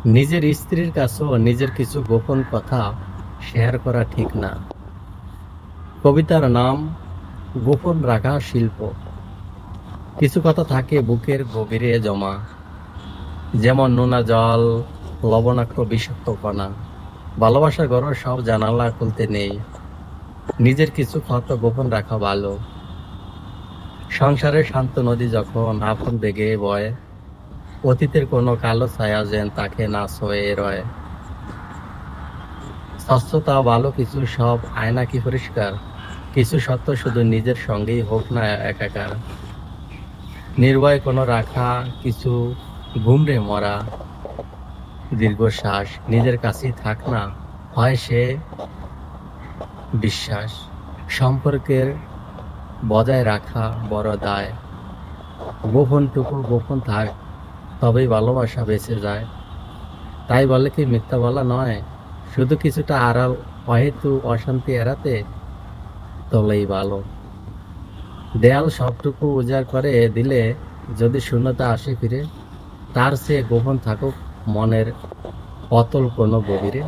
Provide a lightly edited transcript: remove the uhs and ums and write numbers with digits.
নিজের স্ত্রীর কাছেও নিজের কিছু গোপন কথা শেয়ার করা ঠিক না। কবিতার নাম গোপন রাখা শিল্প। কিছু কথা থাকে বুকের গভীরে জমা, যেমন নোনা জল, লবণাক্ত বিষাক্ত কণা। ভালোবাসার ঘর সব জানালা খুলতে নেই, নিজের কিছু কথা গোপন রাখা ভালো। সংসারের শান্ত নদী যখন আপন বেগে বয়, অতীতের কোনো কালো ছায়া যেন তাকে না ছয়ে রয়। স্বচ্ছতা ভালো কিছু, সব আয়না কি পরিষ্কার? কিছু সত্য শুধু নিজের সঙ্গেই হোক না একাকার। নির্ভয় কোনো রাখা, কিছু ঘুমরে মরা। দীর্ঘশ্বাস নিজের কাছেই থাক না, হয় সে বিশ্বাস। সম্পর্কের বজায় রাখা বড় দায়। গোপনটুকু গোপন থাক, তবেই ভালোবাসা বেঁচে যায়। তাই বলে কি মিথ্যা বলা নয়, শুধু কিছুটা আড়াল, অহেতু অশান্তি এড়াতে তলেই ভালো। দেয়াল সবটুকু উজাড় করে দিলে যদি শূন্যতা আসে ফিরে, তার চেয়ে গোপন থাকুক মনের অতল কোনো গভীরে।